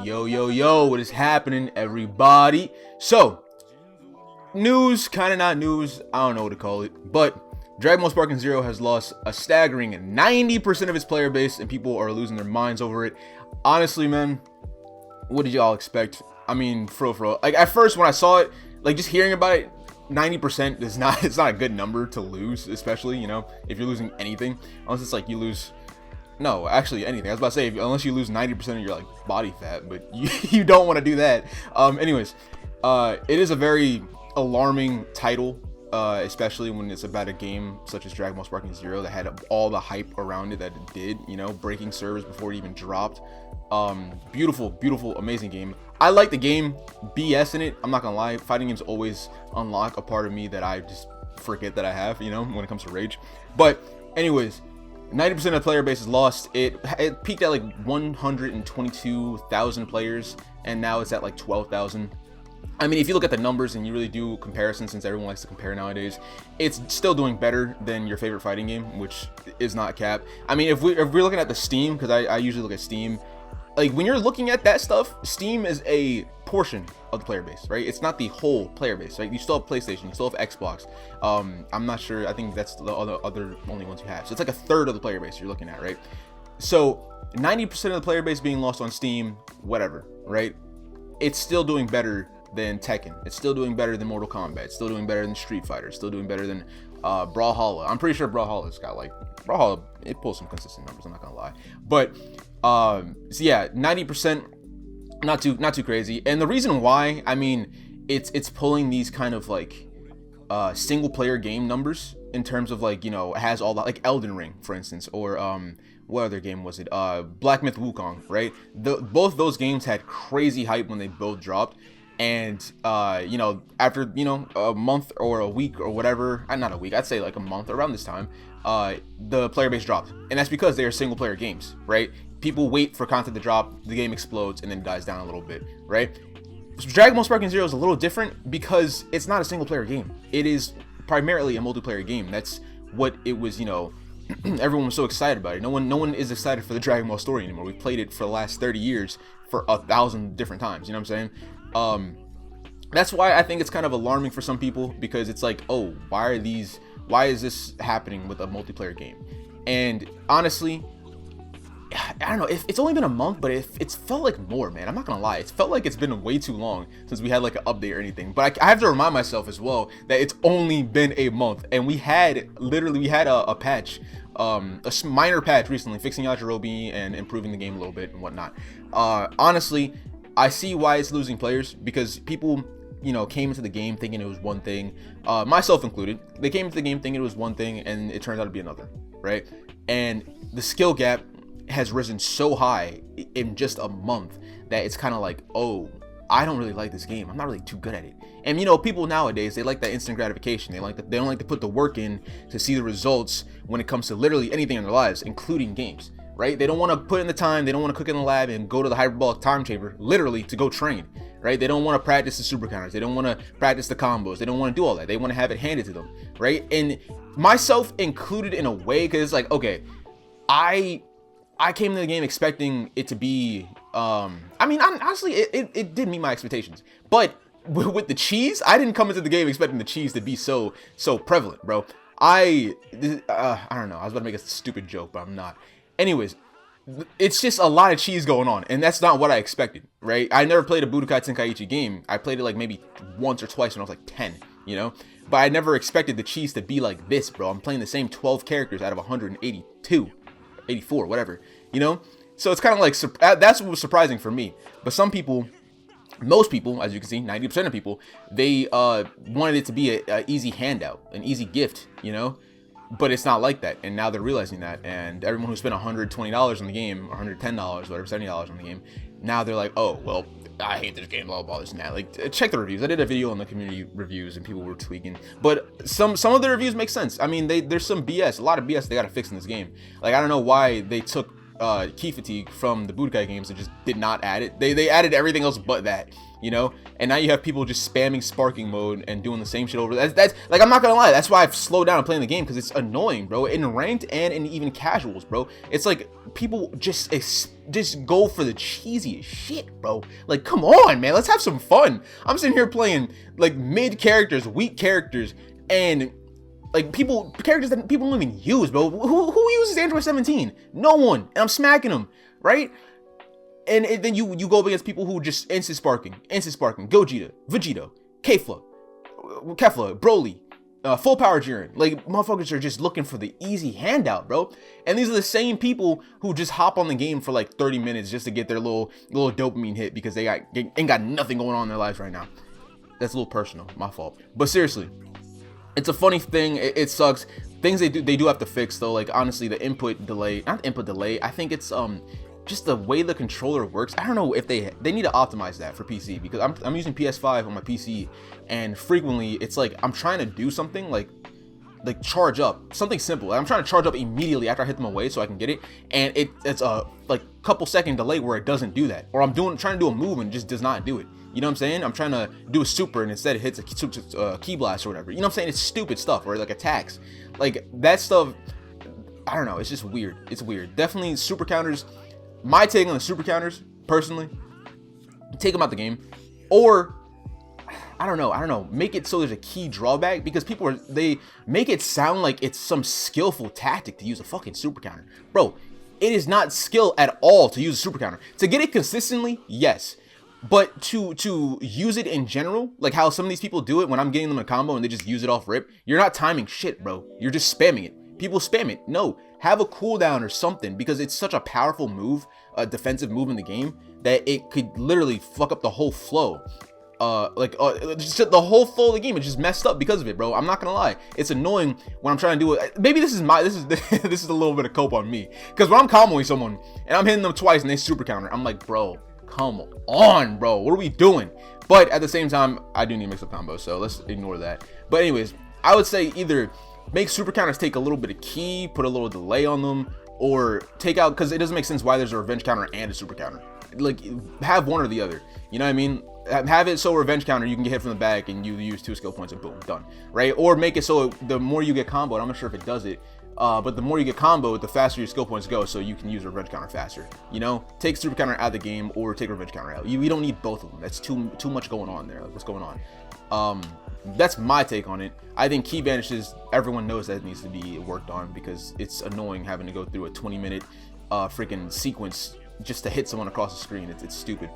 Yo, yo, yo, what is happening, everybody? So, news, kind of not news, I don't know what to call it, but Dragon Ball sParKinG ZeRo has lost a staggering 90% of its player base, and people are losing their minds over it. Honestly, man, what did y'all expect? I mean, for real, like, at first, when I saw it, like, just hearing about it, 90% is not, it's not a good number to lose, especially, you know, if you're losing anything, unless it's like you lose, no, actually anything. I was about to say, unless you lose 90% of your like body fat, but you don't want to do that. Anyways, it is a very alarming title, especially when it's about a game such as Dragon Ball sParKinG ZeRo that had all the hype around it that it did, you know, breaking servers before it even dropped. Beautiful, amazing game. I like the game, BS in it, I'm not gonna lie. Fighting games always unlock a part of me that I just forget that I have, you know, when it comes to rage. But anyways, 90% of the player base is lost. It peaked at like 122,000 players, and now it's at like 12,000. I mean, if you look at the numbers and you really do comparison, since everyone likes to compare nowadays, it's still doing better than your favorite fighting game, which is not cap. I mean, if we're looking at the Steam, because I usually look at Steam, like when you're looking at that stuff, Steam is a portion of the player base, right? It's not the whole player base, right? You still have PlayStation, you still have Xbox. I'm not sure, I think that's the other only ones you have. So it's like a third of the player base you're looking at, right? So 90% of the player base being lost on Steam, whatever, right? It's still doing better than Tekken. It's still doing better than Mortal Kombat. It's still doing better than Street Fighter. It's still doing better than Brawlhalla. I'm pretty sure Brawlhalla's got like, Brawlhalla, it pulls some consistent numbers, I'm not gonna lie. But so yeah, 90%, not too crazy. And the reason why, I mean, it's pulling these kind of like single player game numbers in terms of like, you know, it has all that, like Elden Ring, for instance, or what other game was it? Black Myth Wukong, right? Both those games had crazy hype when they both dropped. And you know, after, you know, a month or a week or whatever, not a week, I'd say like a month around this time, the player base dropped. And that's because they are single player games, right? People wait for content to drop, the game explodes, and then dies down a little bit, right? Dragon Ball sParKinG ZeRo is a little different because it's not a single player game. It is primarily a multiplayer game. That's what it was, you know, everyone was so excited about it. No one is excited for the Dragon Ball story anymore. We've played it for the last 30 years for 1,000 different times, you know what I'm saying? That's why I think it's kind of alarming for some people, because it's like, oh, why is this happening with a multiplayer game? And honestly, I don't know, it's only been a month, but it's felt like more, man. I'm not gonna lie, it's felt like it's been way too long since we had like an update or anything. But I have to remind myself as well that it's only been a month, and we had a patch, a minor patch recently, fixing Yajirobe and improving the game a little bit and whatnot. Honestly, I see why it's losing players, because people, you know, came into the game thinking it was one thing, myself included. They came into the game thinking it was one thing, and it turned out to be another, right? And the skill gap has risen so high in just a month that it's kind of like, oh, I don't really like this game. I'm not really too good at it. And you know, people nowadays, they like that instant gratification. They don't like to put the work in to see the results when it comes to literally anything in their lives, including games, right? They don't want to put in the time. They don't want to cook in the lab and go to the hyperbolic time chamber literally to go train, right? They don't want to practice the super counters. They don't want to practice the combos. They don't want to do all that. They want to have it handed to them, right? And myself included in a way, because it's like, okay, I came to the game expecting it to be, I mean, honestly, it did meet my expectations. But with the cheese, I didn't come into the game expecting the cheese to be so prevalent, bro. I don't know. I was about to make a stupid joke, but I'm not. Anyways, it's just a lot of cheese going on, and that's not what I expected, right? I never played a Budokai Tenkaichi game. I played it like maybe once or twice when I was like 10, you know? But I never expected the cheese to be like this, bro. I'm playing the same 12 characters out of 182. 84, whatever, you know? So it's kind of like, that's what was surprising for me. But some people, most people, as you can see, 90% of people, they wanted it to be a easy handout, an easy gift, you know? But it's not like that, and now they're realizing that. And everyone who spent $120 on the game, or $110, whatever, $70 on the game, now they're like, oh, well, I hate this game, blah, blah, this and that. Like, check the reviews. I did a video on the community reviews, and people were tweaking. But some of the reviews make sense. I mean, there's some BS, a lot of BS they gotta fix in this game. Like, I don't know why they took key fatigue from the Budokai games and just did not add it. They added everything else but that, you know. And now you have people just spamming sparking mode and doing the same shit over. That's like, I'm not gonna lie, that's why I've slowed down playing the game, because it's annoying, bro. In ranked and in even casuals, bro, it's like people just go for the cheesiest shit, bro. Like, come on, man, let's have some fun. I'm sitting here playing like mid characters, weak characters, and like characters that people don't even use, bro. Who uses Android 17? No one. And I'm smacking them, right? And then you go up against people who just instant sparking, Gogeta, Vegeta, Kefla, Broly, full power Jiren. Like, motherfuckers are just looking for the easy handout, bro. And these are the same people who just hop on the game for like 30 minutes just to get their little dopamine hit because they ain't got nothing going on in their lives right now. That's a little personal, my fault. But seriously, it's a funny thing. It sucks. Things they do have to fix though. Like, honestly, the input delay, not input delay. I think it's just the way the controller works. I don't know if they need to optimize that for PC, because I'm using PS5 on my PC, and frequently it's like I'm trying to do something like charge up something simple. I'm trying to charge up immediately after I hit them away so I can get it, and it's a like couple second delay where it doesn't do that, or I'm trying to do a move and it just does not do it. You know what I'm saying? I'm trying to do a super and instead it hits a key blast or whatever. You know what I'm saying? It's stupid stuff, or like attacks, like that stuff. I don't know. It's just weird. It's weird. Definitely super counters. My take on the super counters, personally, take them out the game, or I don't know, make it so there's a key drawback, because they make it sound like it's some skillful tactic to use a fucking super counter. Bro, it is not skill at all to use a super counter. To get it consistently, yes, but to use it in general, like how some of these people do it when I'm getting them a combo and they just use it off rip, you're not timing shit, bro. You're just spamming it. People spam it. No, have a cooldown or something, because it's such a powerful move, a defensive move in the game, that it could literally fuck up the whole flow. Just the whole flow of the game is just messed up because of it, bro. I'm not gonna lie, it's annoying when I'm trying to do it. Maybe this is this is a little bit of cope on me, because when I'm comboing someone and I'm hitting them twice and they super counter, I'm like, bro, come on, bro, what are we doing? But at the same time, I do need to mix up combos, so let's ignore that. But anyways, I would say either make super counters take a little bit of key, put a little delay on them, or take out, because it doesn't make sense why there's a revenge counter and a super counter. Like, have one or the other, you know what I mean? Have it so revenge counter, you can get hit from the back and you use 2 skill points and boom, done, right? Or make it so the more you get comboed, I'm not sure if it does it, but the more you get comboed, the faster your skill points go, so you can use revenge counter faster, you know? Take super counter out of the game, or take revenge counter out. You don't need both of them. That's too much going on there. Like, what's going on? That's my take on it. I think key banishes, everyone knows that it needs to be worked on, because it's annoying having to go through a 20-minute freaking sequence just to hit someone across the screen. It's stupid.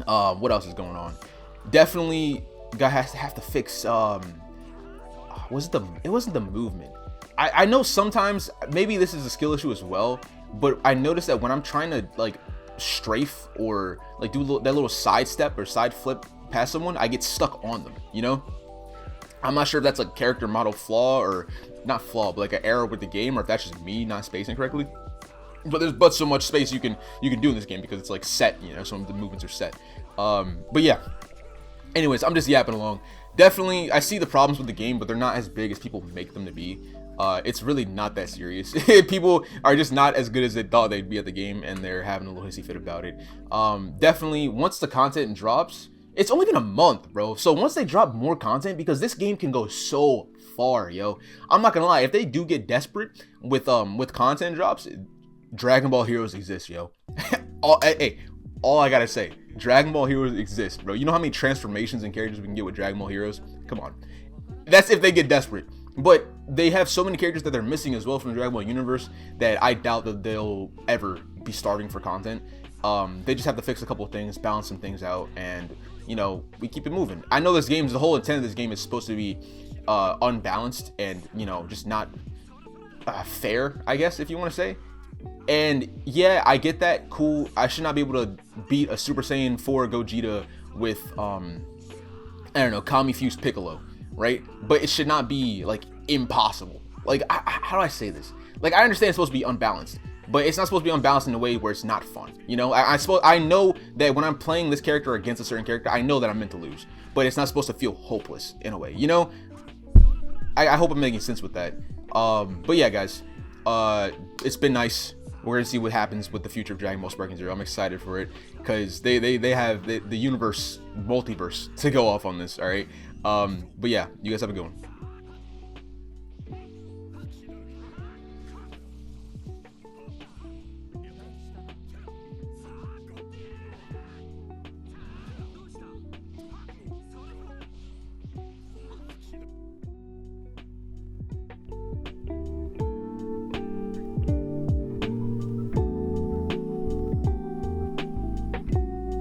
What else is going on? Definitely guy has to have to fix it wasn't the movement. I know sometimes maybe this is a skill issue as well, but I noticed that when I'm trying to like strafe or like do that little side step or side flip past someone, I get stuck on them, you know? I'm not sure if that's a character model flaw, or not flaw, but like an error with the game, or if that's just me not spacing correctly. But there's so much space you can do in this game, because it's like set, you know, some of the movements are set. But yeah, anyways, I'm just yapping along. Definitely, I see the problems with the game, but they're not as big as people make them to be. It's really not that serious. People are just not as good as they thought they'd be at the game, and they're having a little hissy fit about it. Definitely, once the content drops, it's only been a month, bro. So once they drop more content, because this game can go so far, yo. I'm not gonna lie, if they do get desperate with content drops, Dragon Ball Heroes exists, yo. All I gotta say, Dragon Ball Heroes exists, bro. You know how many transformations and characters we can get with Dragon Ball Heroes? Come on. That's if they get desperate. But they have so many characters that they're missing as well from the Dragon Ball universe that I doubt that they'll ever be starving for content. They just have to fix a couple of things, balance some things out, and, you know, we keep it moving. I know this game, the whole intent of this game is supposed to be unbalanced and, you know, just not fair, I guess, if you want to say. And yeah, I get that, cool. I should not be able to beat a Super Saiyan 4 Gogeta with I don't know, Kami Fused Piccolo, right? But it should not be like impossible. Like, how do I say this? Like, I understand it's supposed to be unbalanced, but it's not supposed to be unbalanced in a way where it's not fun, you know? I know that when I'm playing this character against a certain character, I know that I'm meant to lose, but it's not supposed to feel hopeless in a way, you know? I hope I'm making sense with that. But yeah, guys, it's been nice we're gonna see what happens with the future of Dragon Ball sParKinG ZeRo. I'm excited for it because they have the universe multiverse to go off on this. All right, but yeah, you guys have a good one.